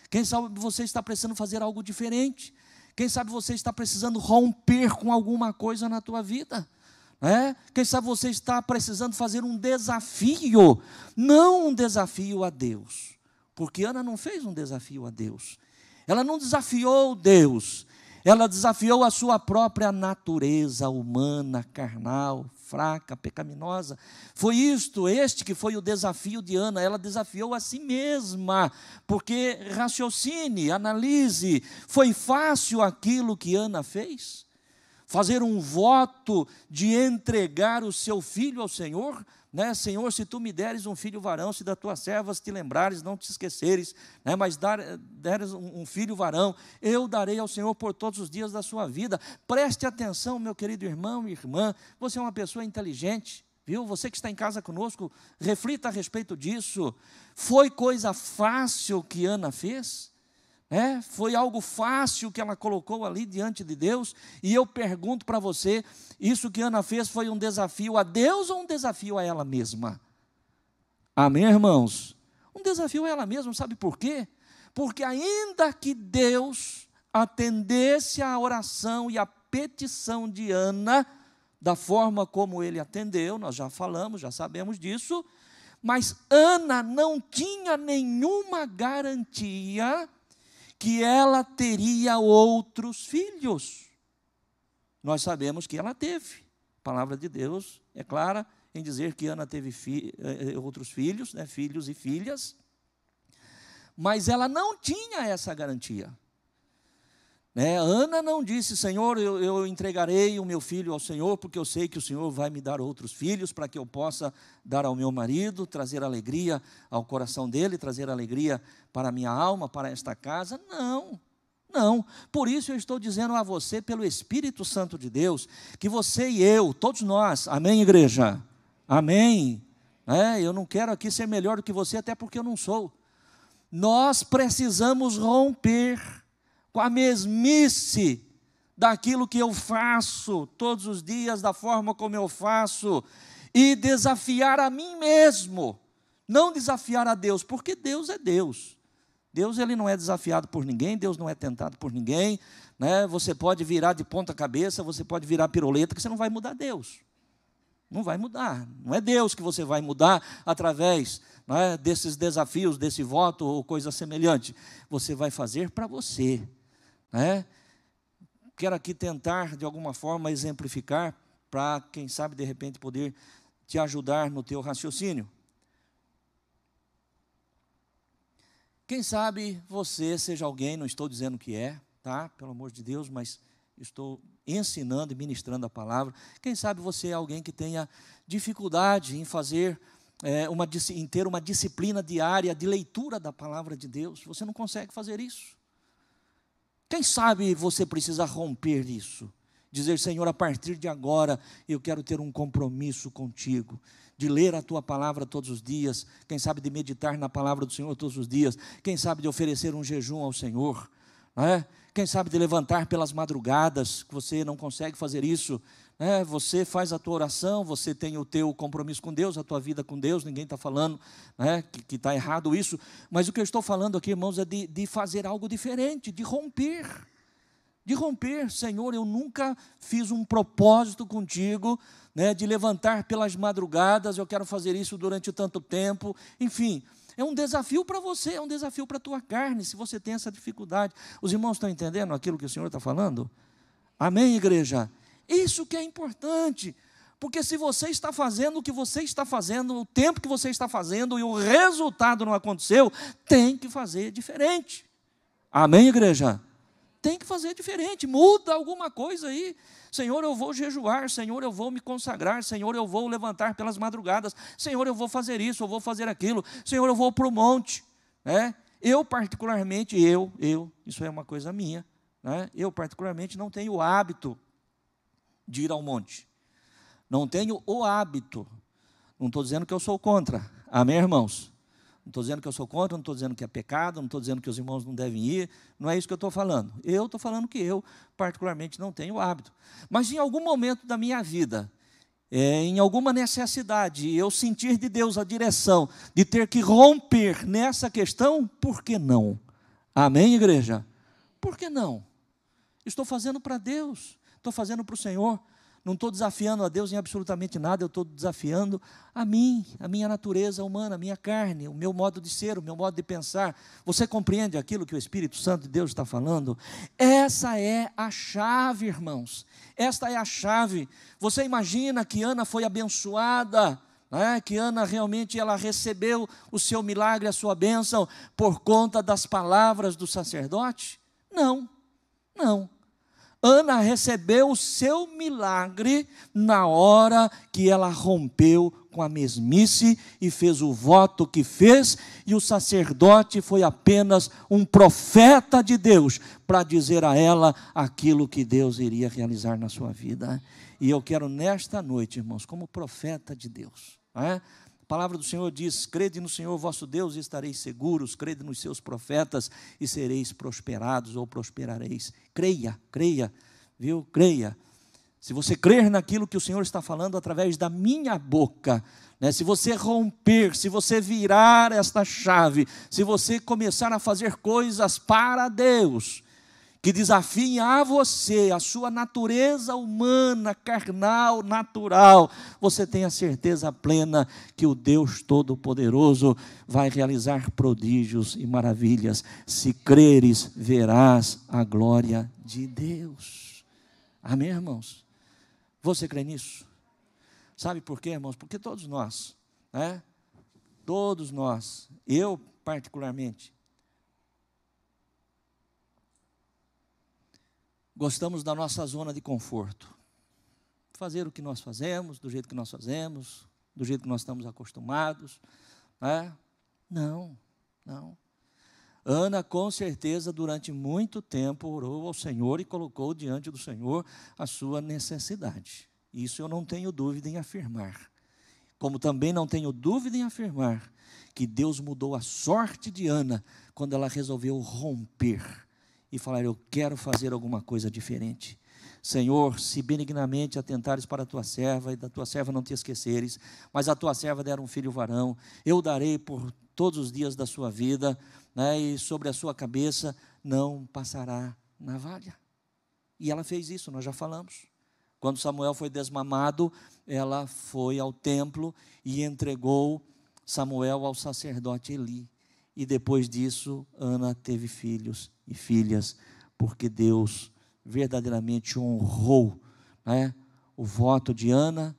S1: Quem sabe você está precisando fazer algo diferente. Quem sabe você está precisando romper com alguma coisa na tua vida. Quem sabe você está precisando fazer um desafio. Não um desafio a Deus. Porque Ana não fez um desafio a Deus. Ela não desafiou Deus. Ela desafiou a sua própria natureza humana, carnal, fraca, pecaminosa. Foi este que foi o desafio de Ana. Ela desafiou a si mesma, porque raciocine, analise, foi fácil aquilo que Ana fez? Fazer um voto de entregar o seu filho ao Senhor? Senhor, se tu me deres um filho varão, se da tua serva te lembrares, não te esqueceres, mas deres um filho varão, eu darei ao Senhor por todos os dias da sua vida. Preste atenção, meu querido irmão e irmã, você é uma pessoa inteligente, viu? Você que está em casa conosco, reflita a respeito disso. Foi coisa fácil que Ana fez? Foi algo fácil que ela colocou ali diante de Deus? E eu pergunto para você, isso que Ana fez foi um desafio a Deus ou um desafio a ela mesma? Amém, irmãos? Um desafio a ela mesma, sabe por quê? Porque ainda que Deus atendesse a oração e a petição de Ana, da forma como ele atendeu, nós já falamos, já sabemos disso, mas Ana não tinha nenhuma garantia que ela teria outros filhos. Nós sabemos que ela teve. A palavra de Deus é clara em dizer que Ana teve outros filhos, filhos e filhas, mas ela não tinha essa garantia. Ana não disse: Senhor, eu entregarei o meu filho ao Senhor, porque eu sei que o Senhor vai me dar outros filhos, para que eu possa dar ao meu marido, trazer alegria ao coração dele, trazer alegria para a minha alma, para esta casa. Não. Por isso eu estou dizendo a você, pelo Espírito Santo de Deus, que você e eu, todos nós, amém, igreja? Amém? Eu não quero aqui ser melhor do que você, até porque eu não sou. Nós precisamos romper com a mesmice daquilo que eu faço todos os dias, da forma como eu faço, e desafiar a mim mesmo, não desafiar a Deus, porque Deus é Deus. Deus, ele não é desafiado por ninguém, Deus não é tentado por ninguém, Você pode virar de ponta cabeça, você pode virar piroleta, que você não vai mudar Deus. Não vai mudar, não é Deus que você vai mudar através desses desafios, desse voto ou coisa semelhante. Você vai fazer para você. Quero aqui tentar, de alguma forma, exemplificar, para, quem sabe, de repente, poder te ajudar no teu raciocínio. Quem sabe você seja alguém, não estou dizendo que pelo amor de Deus, mas estou ensinando e ministrando a palavra. Quem sabe você é alguém que tenha dificuldade em fazer, em ter uma disciplina diária de leitura da palavra de Deus. Você não consegue fazer isso. Quem sabe você precisa romper isso Dizer, Senhor, a partir de agora eu quero ter um compromisso contigo, de ler a tua palavra todos os dias, quem sabe de meditar na palavra do Senhor todos os dias, quem sabe de oferecer um jejum ao Senhor, não é? Quem sabe de levantar pelas madrugadas, que você não consegue fazer isso, né? Você faz a tua oração, você tem o teu compromisso com Deus, a tua vida com Deus, ninguém está falando, né, que está errado isso, mas o que eu estou falando aqui, irmãos, é de fazer algo diferente, de romper, Senhor, eu nunca fiz um propósito contigo, né, de levantar pelas madrugadas, eu quero fazer isso durante tanto tempo, enfim, é um desafio para você, é um desafio para a tua carne, se você tem essa dificuldade. Os irmãos estão entendendo aquilo que o Senhor está falando? Amém, igreja? Isso que é importante, porque se você está fazendo o que você está fazendo, o tempo que você está fazendo e o resultado não aconteceu, tem que fazer diferente. Amém, igreja? Tem que fazer diferente, muda alguma coisa aí. Senhor, eu vou jejuar, Senhor, eu vou me consagrar, Senhor, eu vou levantar pelas madrugadas, Senhor, eu vou fazer isso, eu vou fazer aquilo, Senhor, eu vou para o monte, né? Eu particularmente, isso é uma coisa minha, né? Eu particularmente não tenho o hábito de ir ao monte, não tenho o hábito, não estou dizendo que eu sou contra, amém, irmãos? Não estou dizendo que eu sou contra, não estou dizendo que é pecado, não estou dizendo que os irmãos não devem ir, não é isso que eu estou falando. Eu estou falando que eu, particularmente, não tenho hábito. Mas em algum momento da minha vida, em alguma necessidade, eu sentir de Deus a direção de ter que romper nessa questão, por que não? Amém, igreja? Por que não? Estou fazendo para Deus, estou fazendo para o Senhor. Não estou desafiando a Deus em absolutamente nada, eu estou desafiando a mim, a minha natureza humana, a minha carne, o meu modo de ser, o meu modo de pensar. Você compreende aquilo que o Espírito Santo de Deus está falando? Essa é a chave, irmãos. Esta é a chave. Você imagina que Ana foi abençoada, né? Que Ana realmente ela recebeu o seu milagre, a sua bênção, por conta das palavras do sacerdote? Não, não. Ana recebeu o seu milagre na hora que ela rompeu com a mesmice e fez o voto que fez, e o sacerdote foi apenas um profeta de Deus para dizer a ela aquilo que Deus iria realizar na sua vida. E eu quero nesta noite, irmãos, como profeta de Deus, a palavra do Senhor diz, crede no Senhor vosso Deus e estareis seguros, crede nos seus profetas e sereis prosperados ou prosperareis. Creia, viu? Creia. Se você crer naquilo que o Senhor está falando através da minha boca, né? Se você romper, se você virar esta chave, se você começar a fazer coisas para Deus, que desafiem a você, a sua natureza humana, carnal, natural, você tem a certeza plena que o Deus Todo-Poderoso vai realizar prodígios e maravilhas. Se creres, verás a glória de Deus. Amém, irmãos? Você crê nisso? Sabe por quê, irmãos? Porque todos nós, né? Todos nós, eu particularmente, gostamos da nossa zona de conforto. Fazer o que nós fazemos, do jeito que nós fazemos, do jeito que nós estamos acostumados, né? Não. Ana, com certeza, durante muito tempo, orou ao Senhor e colocou diante do Senhor a sua necessidade. Isso eu não tenho dúvida em afirmar. Como também não tenho dúvida em afirmar que Deus mudou a sorte de Ana quando ela resolveu romper e falar, eu quero fazer alguma coisa diferente. Senhor, se benignamente atentares para a tua serva, e da tua serva não te esqueceres, mas a tua serva dera um filho varão, eu darei por todos os dias da sua vida, né, e sobre a sua cabeça não passará navalha. E ela fez isso, nós já falamos. Quando Samuel foi desmamado, ela foi ao templo e entregou Samuel ao sacerdote Eli. E depois disso, Ana teve filhos e filhas, porque Deus verdadeiramente honrou, né, o voto de Ana,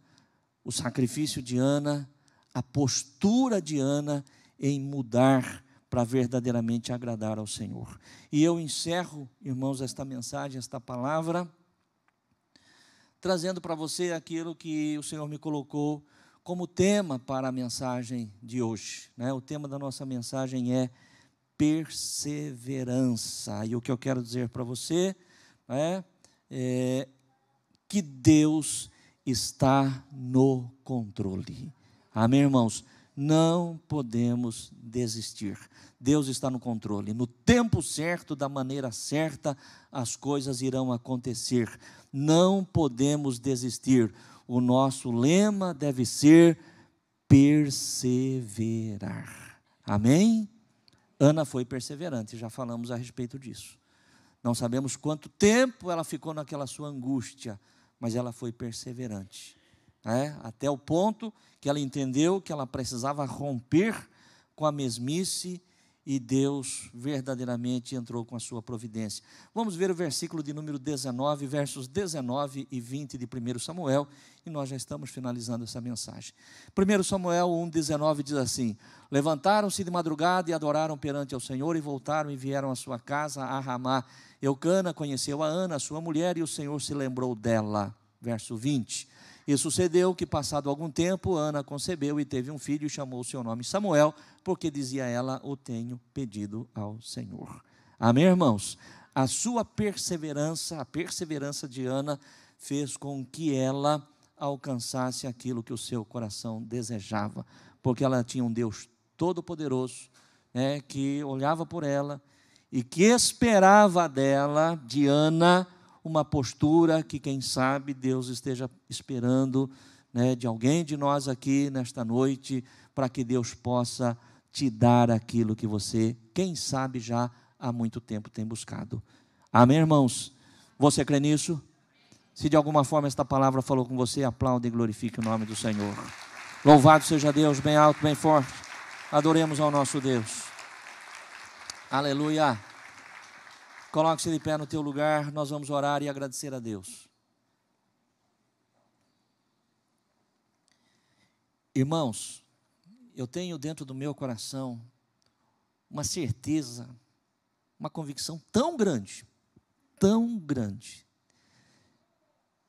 S1: o sacrifício de Ana, a postura de Ana em mudar para verdadeiramente agradar ao Senhor. E eu encerro, irmãos, esta mensagem, esta palavra, trazendo para você aquilo que o Senhor me colocou como tema para a mensagem de hoje, né? O tema da nossa mensagem é perseverança. E o que eu quero dizer para você que Deus está no controle. Amém, irmãos? Não podemos desistir. Deus está no controle. No tempo certo, da maneira certa, as coisas irão acontecer. Não podemos desistir. O nosso lema deve ser perseverar. Amém? Ana foi perseverante, já falamos a respeito disso. Não sabemos quanto tempo ela ficou naquela sua angústia, mas ela foi perseverante. Até o ponto que ela entendeu que ela precisava romper com a mesmice, e Deus verdadeiramente entrou com a sua providência. Vamos ver o versículo de número 19, versos 19 e 20 de 1 Samuel, e nós já estamos finalizando essa mensagem. 1 Samuel 1,19 diz assim: levantaram-se de madrugada e adoraram perante ao Senhor, e voltaram e vieram à sua casa a Ramá. Eucana conheceu a Ana, sua mulher, e o Senhor se lembrou dela. Verso 20. E sucedeu que, passado algum tempo, Ana concebeu e teve um filho, e chamou o seu nome Samuel, porque dizia ela: o tenho pedido ao Senhor. Amém, irmãos? A sua perseverança, a perseverança de Ana, fez com que ela alcançasse aquilo que o seu coração desejava, porque ela tinha um Deus todo-poderoso, que olhava por ela e que esperava dela, de Ana, uma postura que, quem sabe, Deus esteja esperando, de alguém de nós aqui nesta noite, para que Deus possa te dar aquilo que você, quem sabe, já há muito tempo tem buscado. Amém, irmãos? Você crê nisso? Se de alguma forma esta palavra falou com você, aplaude e glorifique o nome do Senhor. Louvado seja Deus, bem alto, bem forte. Adoremos ao nosso Deus. Aleluia. Coloque-se de pé no teu lugar, nós vamos orar e agradecer a Deus. Irmãos, eu tenho dentro do meu coração uma certeza, uma convicção tão grande,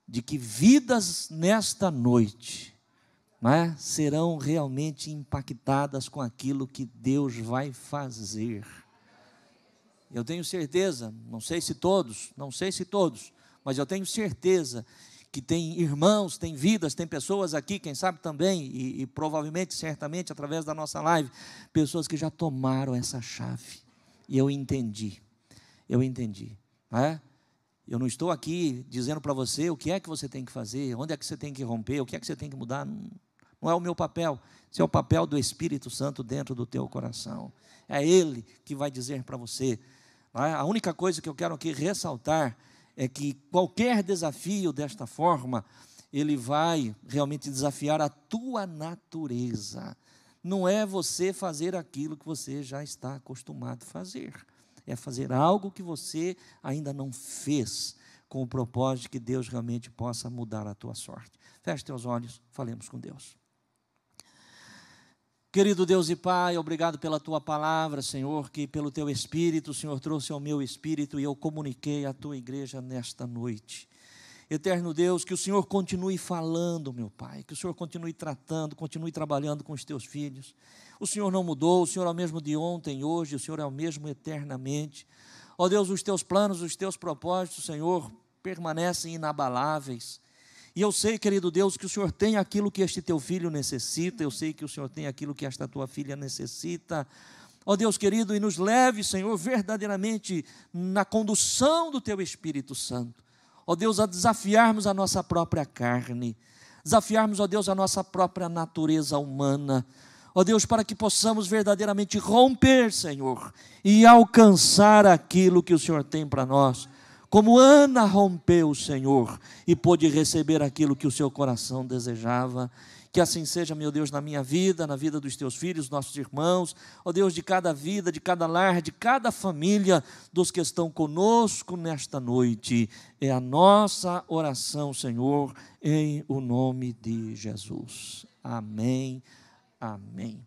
S1: de que vidas nesta noite, serão realmente impactadas com aquilo que Deus vai fazer. Eu tenho certeza, não sei se todos, mas eu tenho certeza que tem irmãos, tem vidas, tem pessoas aqui, quem sabe também, e provavelmente, certamente, através da nossa live, pessoas que já tomaram essa chave. E eu entendi. Eu não estou aqui dizendo para você o que é que você tem que fazer, onde é que você tem que romper, o que é que você tem que mudar. Não é o meu papel, esse é o papel do Espírito Santo dentro do teu coração. É Ele que vai dizer para você. A única coisa que eu quero aqui ressaltar é que qualquer desafio desta forma, ele vai realmente desafiar a tua natureza. Não é você fazer aquilo que você já está acostumado a fazer. É fazer algo que você ainda não fez, com o propósito de que Deus realmente possa mudar a tua sorte. Feche teus olhos, falemos com Deus. Querido Deus e Pai, obrigado pela Tua palavra, Senhor, que pelo Teu Espírito, o Senhor trouxe ao meu espírito e eu comuniquei à Tua igreja nesta noite. Eterno Deus, que o Senhor continue falando, meu Pai, que o Senhor continue tratando, continue trabalhando com os Teus filhos. O Senhor não mudou, o Senhor é o mesmo de ontem, hoje, o Senhor é o mesmo eternamente. Ó Deus, os Teus planos, os Teus propósitos, Senhor, permanecem inabaláveis. E eu sei, querido Deus, que o Senhor tem aquilo que este teu filho necessita, eu sei que o Senhor tem aquilo que esta tua filha necessita. Ó Deus querido, e nos leve, Senhor, verdadeiramente na condução do teu Espírito Santo. Ó Deus, a desafiarmos a nossa própria carne, desafiarmos, ó Deus, a nossa própria natureza humana. Ó Deus, para que possamos verdadeiramente romper, Senhor, e alcançar aquilo que o Senhor tem para nós. Como Ana rompeu, Senhor, e pôde receber aquilo que o seu coração desejava. Que assim seja, meu Deus, na minha vida, na vida dos teus filhos, nossos irmãos, ó Deus, de cada vida, de cada lar, de cada família, dos que estão conosco nesta noite. É a nossa oração, Senhor, em o nome de Jesus. Amém. Amém.